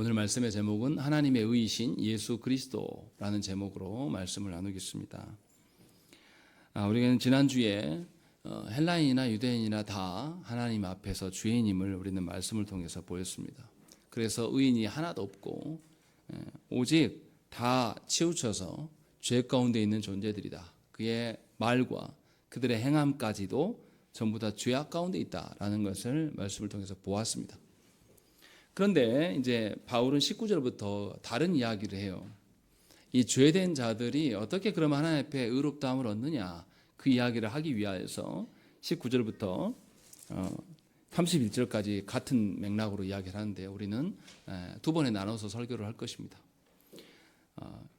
오늘 말씀의 제목은 하나님의 의이신 예수 그리스도라는 제목으로 말씀을 나누겠습니다. 우리는 지난주에 헬라인이나 유대인이나 다 하나님 앞에서 주인임을 우리는 말씀을 통해서 보였습니다. 그래서 의인이 하나도 없고 오직 다 치우쳐서 죄 가운데 있는 존재들이다. 그의 말과 그들의 행함까지도 전부 다 죄악 가운데 있다라는 것을 말씀을 통해서 보았습니다. 그런데 이제 바울은 19절부터 다른 이야기를 해요. 이 죄된 자들이 어떻게 그러면 하나님 앞에 의롭다함을 얻느냐, 그 이야기를 하기 위하여서 19절부터 31절까지 같은 맥락으로 이야기를 하는데 우리는 두 번에 나눠서 설교를 할 것입니다.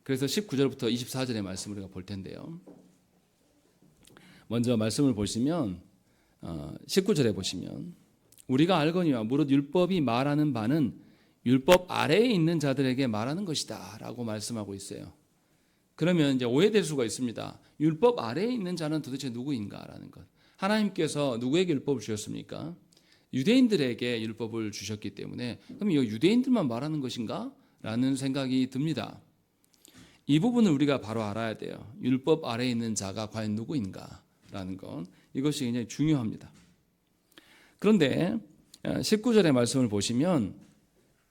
그래서 19절부터 24절의 말씀을 우리가 볼 텐데요. 먼저 말씀을 보시면 19절에 보시면 우리가 알거니와 무릇 율법이 말하는 바는 율법 아래에 있는 자들에게 말하는 것이다 라고 말씀하고 있어요. 그러면 이제 오해될 수가 있습니다. 율법 아래에 있는 자는 도대체 누구인가라는 것. 하나님께서 누구에게 율법을 주셨습니까? 유대인들에게 율법을 주셨기 때문에 그럼 이 유대인들만 말하는 것인가? 라는 생각이 듭니다. 이 부분을 우리가 바로 알아야 돼요. 율법 아래에 있는 자가 과연 누구인가? 라는 것. 이것이 굉장히 중요합니다. 그런데 19절의 말씀을 보시면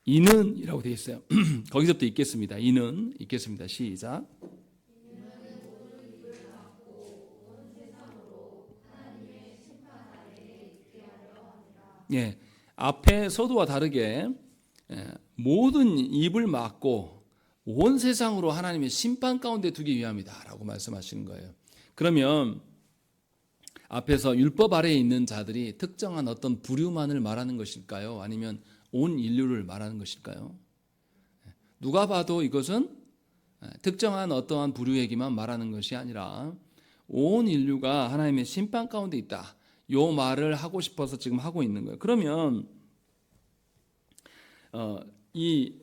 이는 이라고 되어 있어요. 거기서부터 읽겠습니다. 이는 읽겠습니다. 시작. 예, 앞에 서두와 다르게 모든 입을 막고 온 세상으로 하나님의 심판 가운데 두기 위함이다 라고 말씀하시는 거예요. 그러면 앞에서 율법 아래에 있는 자들이 특정한 어떤 부류만을 말하는 것일까요? 아니면 온 인류를 말하는 것일까요? 누가 봐도 이것은 특정한 어떠한 부류에게만 말하는 것이 아니라 온 인류가 하나님의 심판 가운데 있다. 이 말을 하고 싶어서 지금 하고 있는 거예요. 그러면 이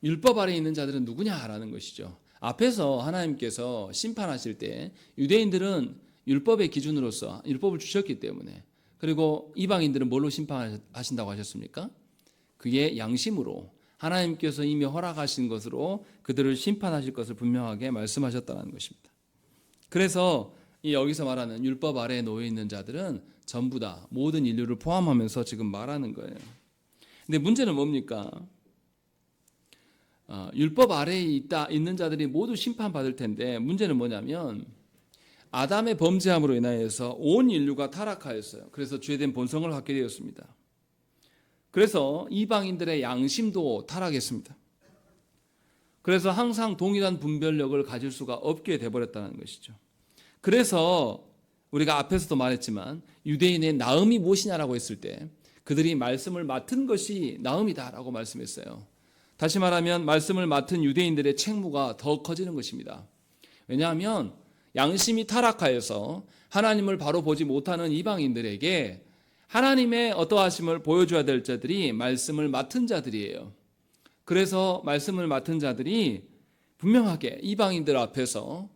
율법 아래에 있는 자들은 누구냐라는 것이죠. 앞에서 하나님께서 심판하실 때 유대인들은 율법의 기준으로서 율법을 주셨기 때문에, 그리고 이방인들은 뭘로 심판하신다고 하셨습니까? 그의 양심으로 하나님께서 이미 허락하신 것으로 그들을 심판하실 것을 분명하게 말씀하셨다는 것입니다. 그래서 여기서 말하는 율법 아래에 놓여 있는 자들은 전부 다 모든 인류를 포함하면서 지금 말하는 거예요. 근데 문제는 뭡니까? 율법 아래에 있는 자들이 모두 심판받을 텐데 문제는 뭐냐면 아담의 범죄함으로 인하여서 온 인류가 타락하였어요. 그래서 죄된 본성을 갖게 되었습니다. 그래서 이방인들의 양심도 타락했습니다. 그래서 항상 동일한 분별력을 가질 수가 없게 되어버렸다는 것이죠. 그래서 우리가 앞에서도 말했지만 유대인의 나음이 무엇이냐라고 했을 때 그들이 말씀을 맡은 것이 나음이다라고 말씀했어요. 다시 말하면 말씀을 맡은 유대인들의 책무가 더 커지는 것입니다. 왜냐하면 양심이 타락하여서 하나님을 바로 보지 못하는 이방인들에게 하나님의 어떠하심을 보여줘야 될 자들이 말씀을 맡은 자들이에요. 그래서 말씀을 맡은 자들이 분명하게 이방인들 앞에서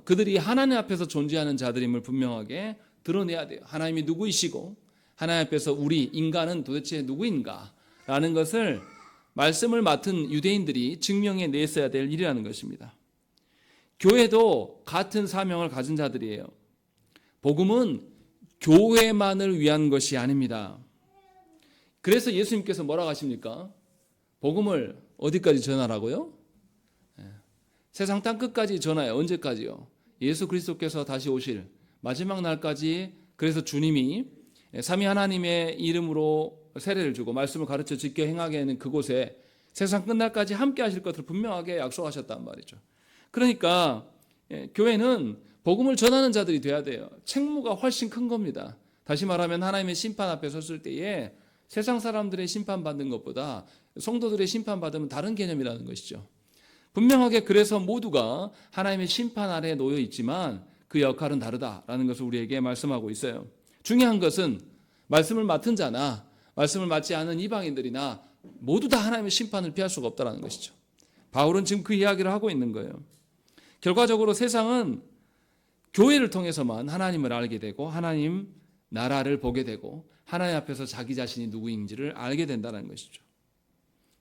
그들이 하나님 앞에서 존재하는 자들임을 분명하게 드러내야 돼요. 하나님이 누구이시고 하나님 앞에서 우리 인간은 도대체 누구인가 라는 것을 말씀을 맡은 유대인들이 증명해 냈어야 될 일이라는 것입니다. 교회도 같은 사명을 가진 자들이에요. 복음은 교회만을 위한 것이 아닙니다. 그래서 예수님께서 뭐라고 하십니까? 복음을 어디까지 전하라고요? 세상 땅 끝까지 전하여. 언제까지요? 예수 그리스도께서 다시 오실 마지막 날까지. 그래서 주님이 삼위 하나님의 이름으로 세례를 주고 말씀을 가르쳐 지켜 행하게 하는 그곳에 세상 끝날까지 함께 하실 것을 분명하게 약속하셨단 말이죠. 그러니까 교회는 복음을 전하는 자들이 돼야 돼요. 책무가 훨씬 큰 겁니다. 다시 말하면 하나님의 심판 앞에 섰을 때에 세상 사람들의 심판받는 것보다 성도들의 심판받으면 다른 개념이라는 것이죠. 분명하게 그래서 모두가 하나님의 심판 아래에 놓여 있지만 그 역할은 다르다라는 것을 우리에게 말씀하고 있어요. 중요한 것은 말씀을 맡은 자나 말씀을 맡지 않은 이방인들이나 모두 다 하나님의 심판을 피할 수가 없다는 것이죠. 바울은 지금 그 이야기를 하고 있는 거예요. 결과적으로 세상은 교회를 통해서만 하나님을 알게 되고 하나님 나라를 보게 되고 하나님 앞에서 자기 자신이 누구인지를 알게 된다는 것이죠.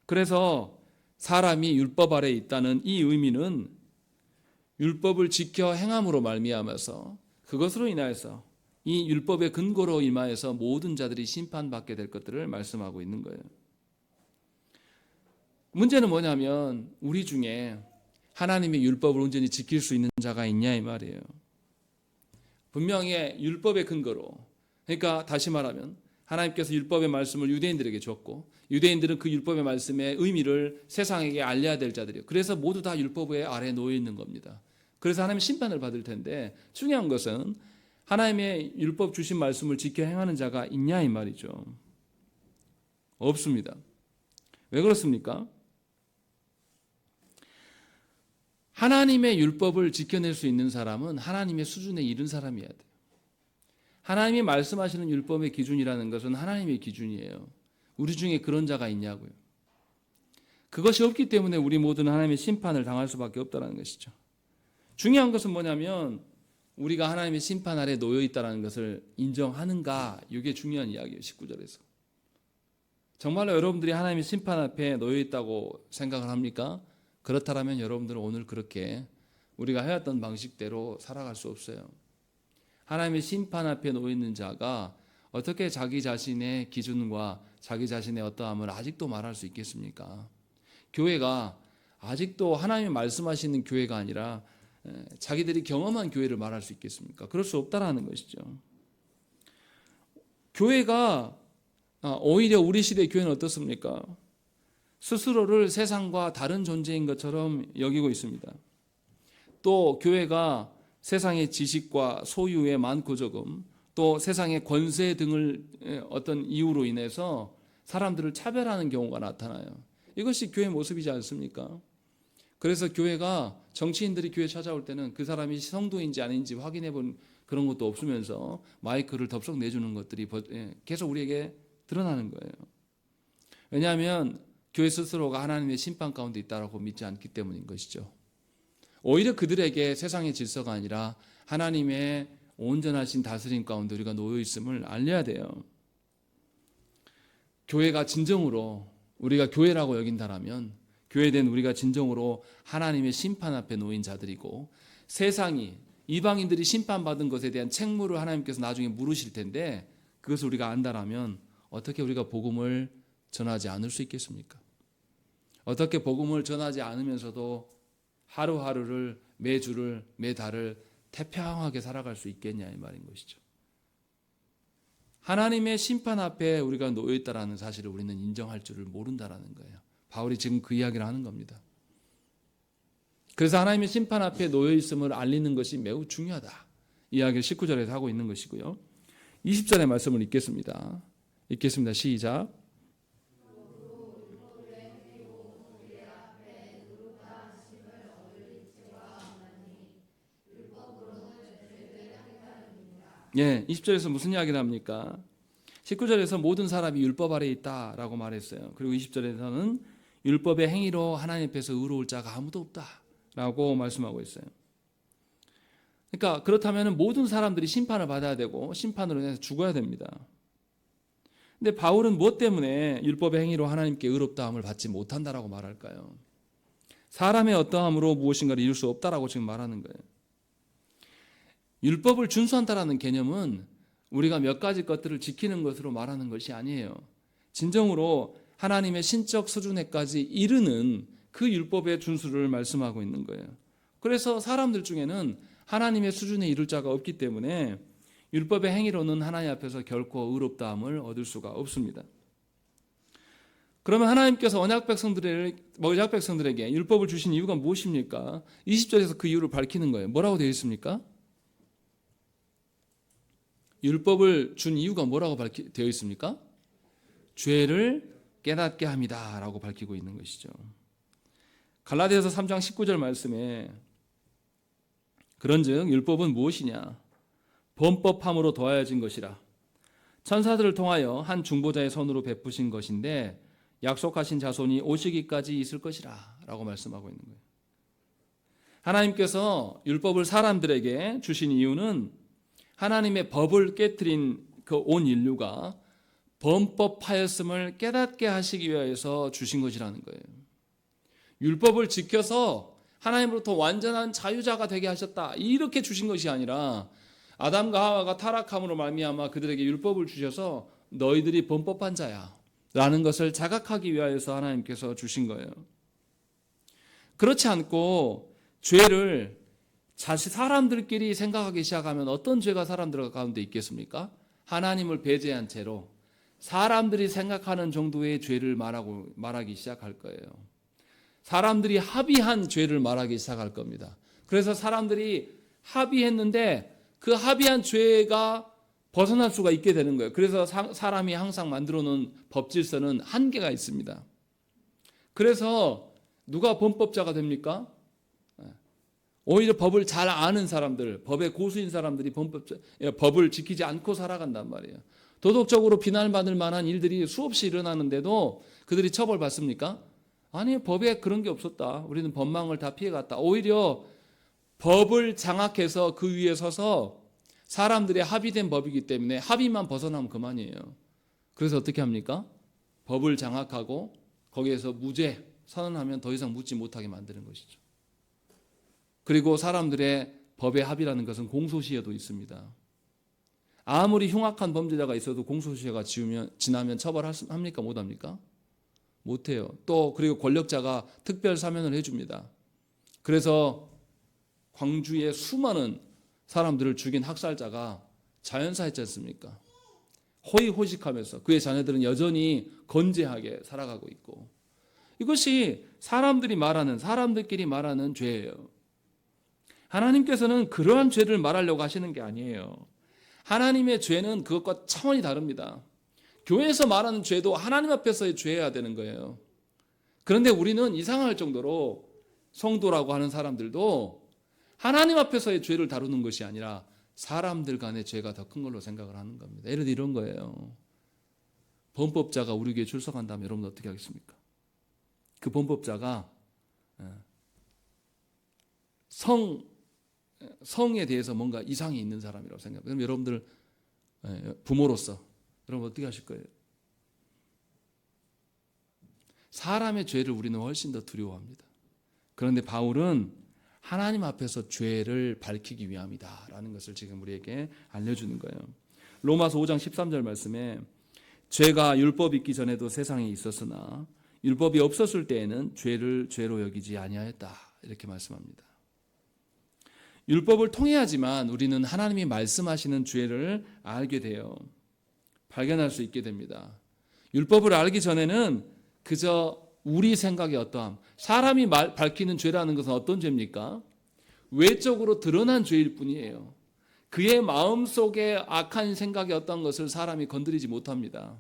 그래서 사람이 율법 아래에 있다는 이 의미는 율법을 지켜 행함으로 말미암아서 그것으로 인하여서 이 율법의 근거로 임하여서 모든 자들이 심판받게 될 것들을 말씀하고 있는 거예요. 문제는 뭐냐면 우리 중에 하나님의 율법을 온전히 지킬 수 있는 자가 있냐 이 말이에요. 분명히 율법의 근거로, 그러니까 다시 말하면 하나님께서 율법의 말씀을 유대인들에게 줬고 유대인들은 그 율법의 말씀의 의미를 세상에게 알려야 될 자들이에요. 그래서 모두 다 율법의 아래에 놓여 있는 겁니다. 그래서 하나님의 심판을 받을 텐데 중요한 것은 하나님의 율법 주신 말씀을 지켜 행하는 자가 있냐 이 말이죠. 없습니다. 왜 그렇습니까? 하나님의 율법을 지켜낼 수 있는 사람은 하나님의 수준에 이른 사람이어야 돼요. 하나님이 말씀하시는 율법의 기준이라는 것은 하나님의 기준이에요. 우리 중에 그런 자가 있냐고요. 그것이 없기 때문에 우리 모두는 하나님의 심판을 당할 수밖에 없다는 것이죠. 중요한 것은 뭐냐면 우리가 하나님의 심판 아래 놓여 있다는 것을 인정하는가, 이게 중요한 이야기예요. 19절에서. 정말로 여러분들이 하나님의 심판 앞에 놓여 있다고 생각을 합니까? 그렇다면 여러분들은 오늘 그렇게 우리가 해왔던 방식대로 살아갈 수 없어요. 하나님의 심판 앞에 놓여 있는 자가 어떻게 자기 자신의 기준과 자기 자신의 어떠함을 아직도 말할 수 있겠습니까? 교회가 아직도 하나님이 말씀하시는 교회가 아니라 자기들이 경험한 교회를 말할 수 있겠습니까? 그럴 수 없다라는 것이죠. 교회가 오히려 우리 시대의 교회는 어떻습니까? 스스로를 세상과 다른 존재인 것처럼 여기고 있습니다. 또 교회가 세상의 지식과 소유의 많고 적음, 또 세상의 권세 등을 어떤 이유로 인해서 사람들을 차별하는 경우가 나타나요. 이것이 교회 모습이지 않습니까? 그래서 교회가 정치인들이 교회 찾아올 때는 그 사람이 성도인지 아닌지 확인해 본 그런 것도 없으면서 마이크를 덥석 내주는 것들이 계속 우리에게 드러나는 거예요. 왜냐하면 교회 스스로가 하나님의 심판 가운데 있다고 믿지 않기 때문인 것이죠. 오히려 그들에게 세상의 질서가 아니라 하나님의 온전하신 다스림 가운데 우리가 놓여 있음을 알려야 돼요. 교회가 진정으로 우리가 교회라고 여긴다라면 교회된 우리가 진정으로 하나님의 심판 앞에 놓인 자들이고 세상이 이방인들이 심판받은 것에 대한 책무를 하나님께서 나중에 물으실 텐데 그것을 우리가 안다라면 어떻게 우리가 복음을 전하지 않을 수 있겠습니까? 어떻게 복음을 전하지 않으면서도 하루하루를 매주를 매달을 태평하게 살아갈 수 있겠냐 이 말인 것이죠. 하나님의 심판 앞에 우리가 놓여 있다라는 사실을 우리는 인정할 줄을 모른다라는 거예요. 바울이 지금 그 이야기를 하는 겁니다. 그래서 하나님의 심판 앞에 놓여 있음을 알리는 것이 매우 중요하다. 이야기를 19절에서 하고 있는 것이고요. 20절의 말씀을 읽겠습니다. 시작. 예, 20절에서 무슨 이야기를 합니까? 19절에서 모든 사람이 율법 아래에 있다라고 말했어요. 그리고 20절에서는 율법의 행위로 하나님 앞에서 의로울 자가 아무도 없다라고 말씀하고 있어요. 그러니까 그렇다면 모든 사람들이 심판을 받아야 되고 심판으로 인해서 죽어야 됩니다. 근데 바울은 무엇 때문에 율법의 행위로 하나님께 의롭다함을 받지 못한다라고 말할까요? 사람의 어떠함으로 무엇인가를 이룰 수 없다라고 지금 말하는 거예요. 율법을 준수한다라는 개념은 우리가 몇 가지 것들을 지키는 것으로 말하는 것이 아니에요. 진정으로 하나님의 신적 수준에까지 이르는 그 율법의 준수를 말씀하고 있는 거예요. 그래서 사람들 중에는 하나님의 수준에 이룰 자가 없기 때문에 율법의 행위로는 하나님 앞에서 결코 의롭다함을 얻을 수가 없습니다. 그러면 하나님께서 언약 백성들에게 율법을 주신 이유가 무엇입니까? 20절에서 그 이유를 밝히는 거예요. 뭐라고 되어 있습니까? 율법을 준 이유가 뭐라고 되어 있습니까? 죄를 깨닫게 합니다 라고 밝히고 있는 것이죠. 갈라디아서 3장 19절 말씀에 그런즉 율법은 무엇이냐? 범법함으로 더하여진 것이라. 천사들을 통하여 한 중보자의 손으로 베푸신 것인데 약속하신 자손이 오시기까지 있을 것이라 라고 말씀하고 있는 거예요. 하나님께서 율법을 사람들에게 주신 이유는 하나님의 법을 깨트린 그 온 인류가 범법하였음을 깨닫게 하시기 위해서 주신 것이라는 거예요. 율법을 지켜서 하나님으로부터 완전한 자유자가 되게 하셨다, 이렇게 주신 것이 아니라 아담과 하와가 타락함으로 말미암아 그들에게 율법을 주셔서 너희들이 범법한 자야 라는 것을 자각하기 위하여서 하나님께서 주신 거예요. 그렇지 않고 죄를 사람들끼리 생각하기 시작하면 어떤 죄가 사람들 가운데 있겠습니까? 하나님을 배제한 채로 사람들이 생각하는 정도의 죄를 말하기 시작할 거예요. 사람들이 합의한 죄를 말하기 시작할 겁니다. 그래서 사람들이 합의했는데 그 합의한 죄가 벗어날 수가 있게 되는 거예요. 그래서 사람이 항상 만들어 놓은 법 질서는 한계가 있습니다. 그래서 누가 범법자가 됩니까? 오히려 법을 잘 아는 사람들, 법의 고수인 사람들이 법을 지키지 않고 살아간단 말이에요. 도덕적으로 비난받을 만한 일들이 수없이 일어나는데도 그들이 처벌받습니까? 아니, 법에 그런 게 없었다, 우리는 법망을 다 피해갔다. 오히려 법을 장악해서 그 위에 서서 사람들의 합의된 법이기 때문에 합의만 벗어나면 그만이에요. 그래서 어떻게 합니까? 법을 장악하고 거기에서 무죄 선언하면 더 이상 묻지 못하게 만드는 것이죠. 그리고 사람들의 법의 합의라는 것은 공소시효도 있습니다. 아무리 흉악한 범죄자가 있어도 공소시효가 지나면 처벌합니까? 못합니까? 못해요. 또 그리고 권력자가 특별 사면을 해줍니다. 그래서 광주에 수많은 사람들을 죽인 학살자가 자연사했지 않습니까? 호의호식하면서 그의 자녀들은 여전히 건재하게 살아가고 있고, 이것이 사람들끼리 말하는 죄예요. 하나님께서는 그러한 죄를 말하려고 하시는 게 아니에요. 하나님의 죄는 그것과 차원이 다릅니다. 교회에서 말하는 죄도 하나님 앞에서의 죄여야 되는 거예요. 그런데 우리는 이상할 정도로 성도라고 하는 사람들도 하나님 앞에서의 죄를 다루는 것이 아니라 사람들 간의 죄가 더 큰 걸로 생각을 하는 겁니다. 예를 들어 이런 거예요. 범법자가 우리 교회에 출석한다면 여러분 어떻게 하겠습니까? 그 범법자가 성에 대해서 뭔가 이상이 있는 사람이라고 생각해요. 그럼 여러분들 부모로서 여러분 어떻게 하실 거예요? 사람의 죄를 우리는 훨씬 더 두려워합니다. 그런데 바울은 하나님 앞에서 죄를 밝히기 위함이다라는 것을 지금 우리에게 알려주는 거예요. 로마서 5장 13절 말씀에 죄가 율법이 있기 전에도 세상에 있었으나 율법이 없었을 때에는 죄를 죄로 여기지 아니하였다, 이렇게 말씀합니다. 율법을 통해야지만 우리는 하나님이 말씀하시는 죄를 알게 돼요. 발견할 수 있게 됩니다. 율법을 알기 전에는 그저 우리 생각의 어떠함, 사람이 밝히는 죄라는 것은 어떤 죄입니까? 외적으로 드러난 죄일 뿐이에요. 그의 마음속에 악한 생각이 어떤 것을 사람이 건드리지 못합니다.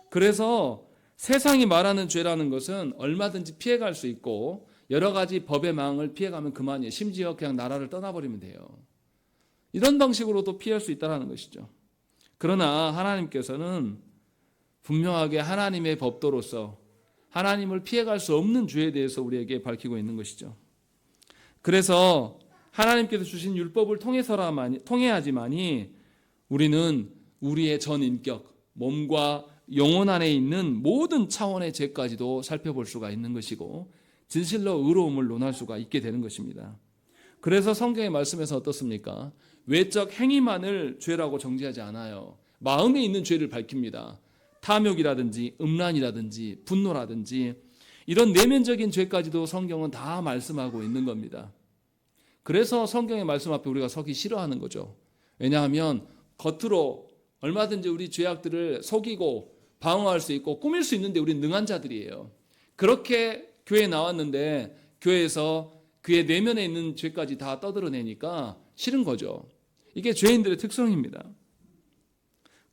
그래서 세상이 말하는 죄라는 것은 얼마든지 피해갈 수 있고 여러 가지 법의 망을 피해가면 그만이에요. 심지어 그냥 나라를 떠나버리면 돼요. 이런 방식으로도 피할 수 있다는 것이죠. 그러나 하나님께서는 분명하게 하나님의 법도로서 하나님을 피해갈 수 없는 죄에 대해서 우리에게 밝히고 있는 것이죠. 그래서 하나님께서 주신 율법을 통해야지만이 우리는 우리의 전 인격, 몸과 영혼 안에 있는 모든 차원의 죄까지도 살펴볼 수가 있는 것이고 진실로 의로움을 논할 수가 있게 되는 것입니다. 그래서 성경의 말씀에서 어떻습니까? 외적 행위만을 죄라고 정죄하지 않아요. 마음에 있는 죄를 밝힙니다. 탐욕이라든지 음란이라든지 분노라든지 이런 내면적인 죄까지도 성경은 다 말씀하고 있는 겁니다. 그래서 성경의 말씀 앞에 우리가 서기 싫어하는 거죠. 왜냐하면 겉으로 얼마든지 우리 죄악들을 속이고 방어할 수 있고 꾸밀 수 있는데 우리는 능한 자들이에요. 그렇게 교회에 나왔는데 교회에서 그의 내면에 있는 죄까지 다 떠들어내니까 싫은 거죠. 이게 죄인들의 특성입니다.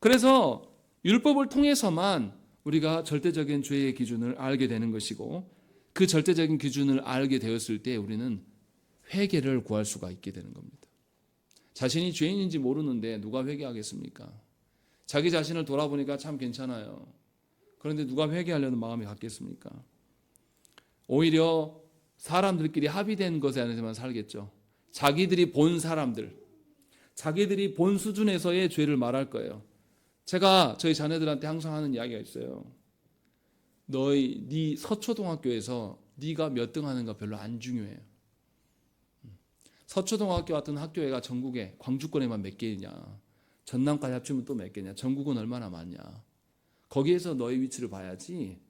그래서 율법을 통해서만 우리가 절대적인 죄의 기준을 알게 되는 것이고 그 절대적인 기준을 알게 되었을 때 우리는 회개를 구할 수가 있게 되는 겁니다. 자신이 죄인인지 모르는데 누가 회개하겠습니까? 자기 자신을 돌아보니까 참 괜찮아요. 그런데 누가 회개하려는 마음이 갖겠습니까? 오히려 사람들끼리 합의된 것에 안에서만 살겠죠. 자기들이 본 사람들, 자기들이 본 수준에서의 죄를 말할 거예요. 제가 저희 자녀들한테 항상 하는 이야기가 있어요. 네 서초등학교에서 네가 몇 등 하는가 별로 안 중요해요. 서초등학교 같은 학교가 전국에 광주권에만 몇 개냐, 전남까지 합치면 또 몇 개냐, 전국은 얼마나 많냐. 거기에서 너의 위치를 봐야지,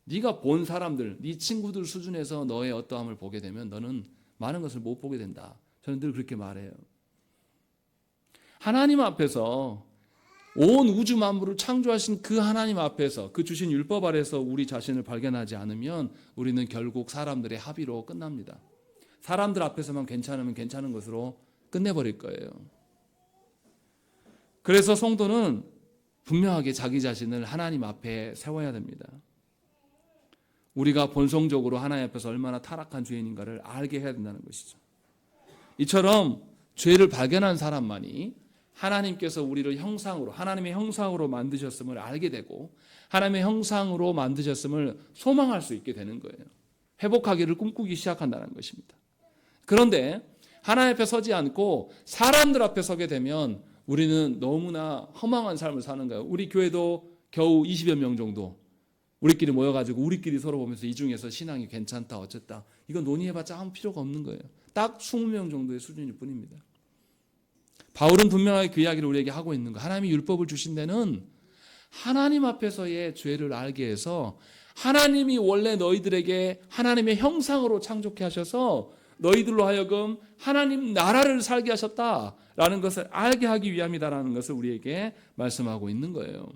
네가 본 사람들, 네 친구들 수준에서 너의 어떠함을 보게 되면 너는 많은 것을 못 보게 된다. 저는 늘 그렇게 말해요. 하나님 앞에서, 온 우주 만물을 창조하신 그 하나님 앞에서, 그 주신 율법 아래서 우리 자신을 발견하지 않으면 우리는 결국 사람들의 합의로 끝납니다. 사람들 앞에서만 괜찮으면 괜찮은 것으로 끝내버릴 거예요. 그래서 성도는 분명하게 자기 자신을 하나님 앞에 세워야 됩니다. 우리가 본성적으로 하나님 앞에서 얼마나 타락한 죄인인가를 알게 해야 된다는 것이죠. 이처럼 죄를 발견한 사람만이 하나님께서 우리를 형상으로, 하나님의 형상으로 만드셨음을 알게 되고 하나님의 형상으로 만드셨음을 소망할 수 있게 되는 거예요. 회복하기를 꿈꾸기 시작한다는 것입니다. 그런데 하나님 앞에 서지 않고 사람들 앞에 서게 되면 우리는 너무나 허망한 삶을 사는 거예요. 우리 교회도 겨우 20여 명 정도 우리끼리 모여가지고 우리끼리 서로 보면서 이 중에서 신앙이 괜찮다 어쨌다 이거 논의해봤자 아무 필요가 없는 거예요. 딱 20명 정도의 수준일 뿐입니다. 바울은 분명하게 그 이야기를 우리에게 하고 있는 거예요. 하나님이 율법을 주신 데는 하나님 앞에서의 죄를 알게 해서 하나님이 원래 너희들에게 하나님의 형상으로 창조케 하셔서 너희들로 하여금 하나님 나라를 살게 하셨다라는 것을 알게 하기 위함이다라는 것을 우리에게 말씀하고 있는 거예요.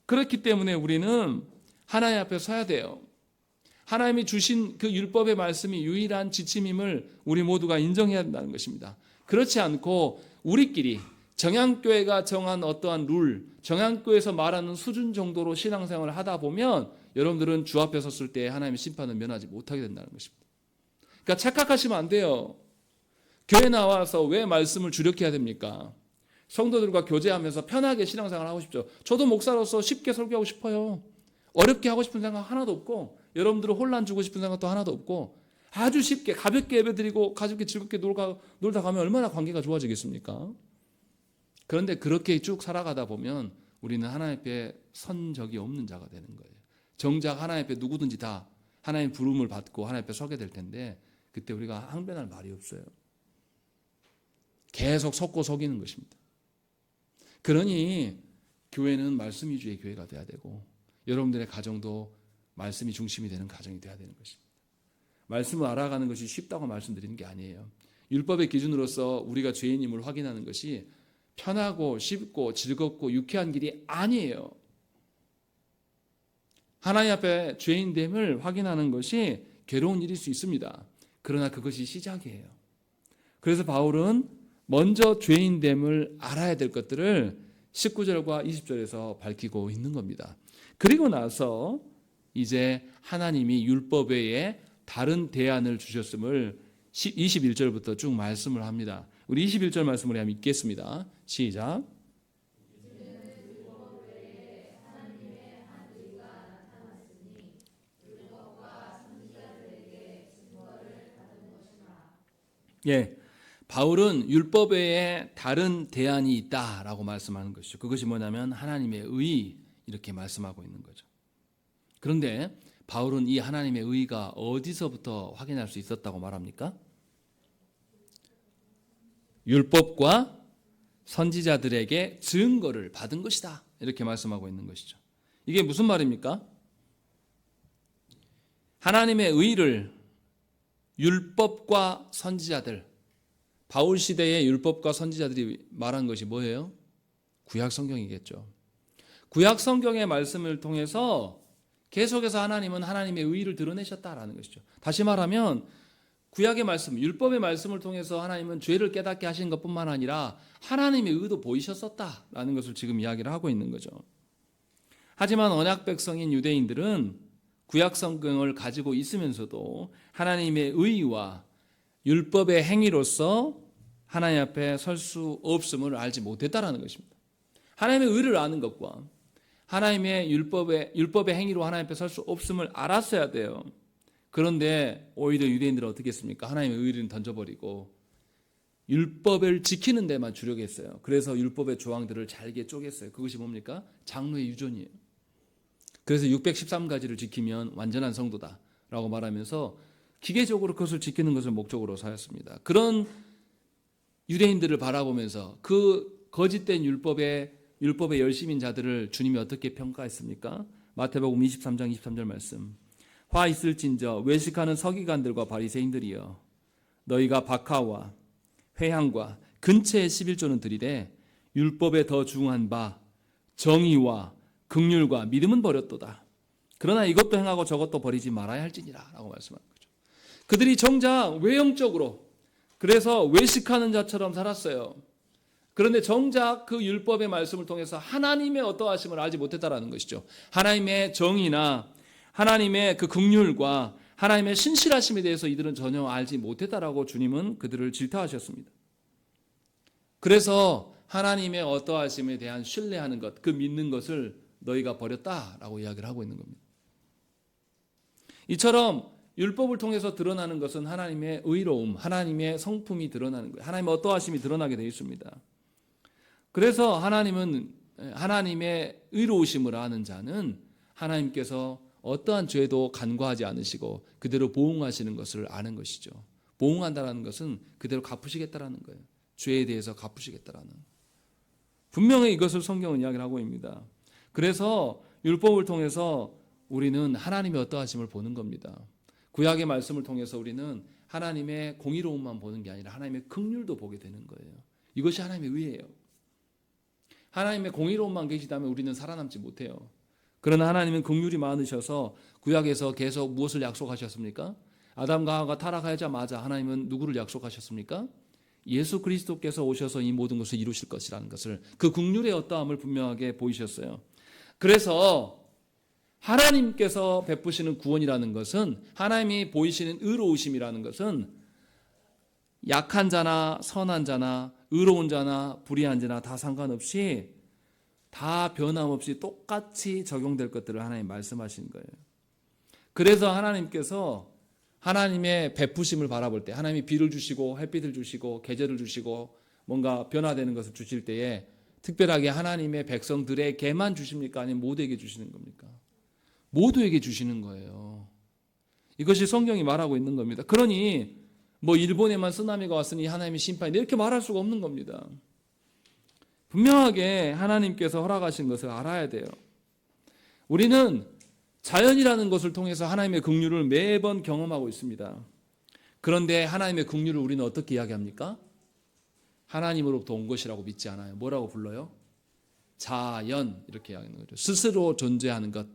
그렇기 때문에 우리는 하나님 앞에 서야 돼요. 하나님이 주신 그 율법의 말씀이 유일한 지침임을 우리 모두가 인정해야 된다는 것입니다. 그렇지 않고 우리끼리 정향교회가 정한 어떠한 룰, 정향교회에서 말하는 수준 정도로 신앙생활을 하다 보면 여러분들은 주 앞에 섰을 때 하나님의 심판을 면하지 못하게 된다는 것입니다. 그러니까 착각하시면 안 돼요. 교회 나와서 왜 말씀을 주력해야 됩니까? 성도들과 교제하면서 편하게 신앙생활을 하고 싶죠. 저도 목사로서 쉽게 설교하고 싶어요. 어렵게 하고 싶은 생각 하나도 없고 여러분들은 혼란 주고 싶은 생각도 하나도 없고 아주 쉽게 가볍게 예배드리고 가볍게 즐겁게 놀다 가면 얼마나 관계가 좋아지겠습니까? 그런데 그렇게 쭉 살아가다 보면 우리는 하나님 앞에 선 적이 없는 자가 되는 거예요. 정작 하나님 앞에 누구든지 다 하나님 부름을 받고 하나님 앞에 서게 될 텐데 그때 우리가 항변할 말이 없어요. 계속 섞고 속이는 것입니다. 그러니 교회는 말씀 위주의 교회가 돼야 되고 여러분들의 가정도 말씀이 중심이 되는 가정이 돼야 되는 것입니다. 말씀을 알아가는 것이 쉽다고 말씀드리는 게 아니에요. 율법의 기준으로서 우리가 죄인임을 확인하는 것이 편하고 쉽고 즐겁고 유쾌한 길이 아니에요. 하나님 앞에 죄인됨을 확인하는 것이 괴로운 일일 수 있습니다. 그러나 그것이 시작이에요. 그래서 바울은 먼저 죄인됨을 알아야 될 것들을 19절과 20절에서 밝히고 있는 겁니다. 그리고 나서 이제 하나님이 율법 외에 다른 대안을 주셨음을 21절부터 쭉 말씀을 합니다. 우리 21절 말씀을 한번 읽겠습니다. 시작. 예, 바울은 율법 외에 다른 대안이 있다라고 말씀하는 것이죠. 그것이 뭐냐면 하나님의 의 이렇게 말씀하고 있는 거죠. 그런데 바울은 이 하나님의 의가 어디서부터 확인할 수 있었다고 말합니까? 율법과 선지자들에게 증거를 받은 것이다. 이렇게 말씀하고 있는 것이죠. 이게 무슨 말입니까? 하나님의 의를 율법과 선지자들, 바울 시대의 율법과 선지자들이 말한 것이 뭐예요? 구약 성경이겠죠. 구약 성경의 말씀을 통해서 계속해서 하나님은 하나님의 의를 드러내셨다라는 것이죠. 다시 말하면 구약의 말씀, 율법의 말씀을 통해서 하나님은 죄를 깨닫게 하신 것뿐만 아니라 하나님의 의도 보이셨었다라는 것을 지금 이야기를 하고 있는 거죠. 하지만 언약 백성인 유대인들은 구약 성경을 가지고 있으면서도 하나님의 의와 율법의 행위로서 하나님 앞에 설 수 없음을 알지 못했다라는 것입니다. 하나님의 의를 아는 것과 하나님의 율법의 행위로 하나님 앞에 설 수 없음을 알았어야 돼요. 그런데 오히려 유대인들은 어떻게 했습니까? 하나님의 의를 던져버리고 율법을 지키는 데만 주력했어요. 그래서 율법의 조항들을 잘게 쪼갰어요. 그것이 뭡니까? 장로의 유전이에요. 그래서 613가지를 지키면 완전한 성도다라고 말하면서 기계적으로 그것을 지키는 것을 목적으로 삼았습니다. 그런 유대인들을 바라보면서 그 거짓된 율법의 열심인 자들을 주님이 어떻게 평가했습니까? 마태복음 23장 23절 말씀. 화 있을진저 외식하는 서기관들과 바리새인들이여, 너희가 박하와 회향과 근처의 11조는 드리되 율법에 더 중한 바 정의와 긍휼과 믿음은 버렸도다. 그러나 이것도 행하고 저것도 버리지 말아야 할지니라 라고 말씀하는 거죠. 그들이 정작 외형적으로, 그래서 외식하는 자처럼 살았어요. 그런데 정작 그 율법의 말씀을 통해서 하나님의 어떠하심을 알지 못했다라는 것이죠. 하나님의 정의나 하나님의 그 긍휼과 하나님의 신실하심에 대해서 이들은 전혀 알지 못했다라고 주님은 그들을 질타하셨습니다. 그래서 하나님의 어떠하심에 대한 신뢰하는 것, 그 믿는 것을 너희가 버렸다라고 이야기를 하고 있는 겁니다. 이처럼 율법을 통해서 드러나는 것은 하나님의 의로움, 하나님의 성품이 드러나는 거예요. 하나님의 어떠하심이 드러나게 되어 있습니다. 그래서 하나님은 하나님의 의로우심을 아는 자는 하나님께서 어떠한 죄도 간과하지 않으시고 그대로 보응하시는 것을 아는 것이죠. 보응한다는 것은 그대로 갚으시겠다라는 거예요. 죄에 대해서 갚으시겠다라는. 분명히 이것을 성경은 이야기를 하고 있습니다. 그래서 율법을 통해서 우리는 하나님의 어떠하심을 보는 겁니다. 구약의 말씀을 통해서 우리는 하나님의 공의로움만 보는 게 아니라 하나님의 긍휼도 보게 되는 거예요. 이것이 하나님의 의예요. 하나님의 공의로움만 계시다면 우리는 살아남지 못해요. 그러나 하나님은 긍휼이 많으셔서 구약에서 계속 무엇을 약속하셨습니까? 아담과 하와가 타락하자마자 하나님은 누구를 약속하셨습니까? 예수 그리스도께서 오셔서 이 모든 것을 이루실 것이라는 것을, 그 긍휼의 어떠함을 분명하게 보이셨어요. 그래서 하나님께서 베푸시는 구원이라는 것은, 하나님이 보이시는 의로우심이라는 것은 약한 자나 선한 자나 의로운 자나 불의한 자나 다 상관없이 다 변함없이 똑같이 적용될 것들을 하나님 말씀하신 거예요. 그래서 하나님께서 하나님의 베푸심을 바라볼 때, 하나님이 비를 주시고 햇빛을 주시고 계절을 주시고 뭔가 변화되는 것을 주실 때에 특별하게 하나님의 백성들에게만 주십니까? 아니면 모두에게 주시는 겁니까? 모두에게 주시는 거예요. 이것이 성경이 말하고 있는 겁니다. 그러니 뭐 일본에만 쓰나미가 왔으니 하나님의 심판이 이렇게 말할 수가 없는 겁니다. 분명하게 하나님께서 허락하신 것을 알아야 돼요. 우리는 자연이라는 것을 통해서 하나님의 긍휼을 매번 경험하고 있습니다. 그런데 하나님의 긍휼을 우리는 어떻게 이야기합니까? 하나님으로부터 온 것이라고 믿지 않아요. 뭐라고 불러요? 자연, 이렇게 이야기하는 거죠. 스스로 존재하는 것,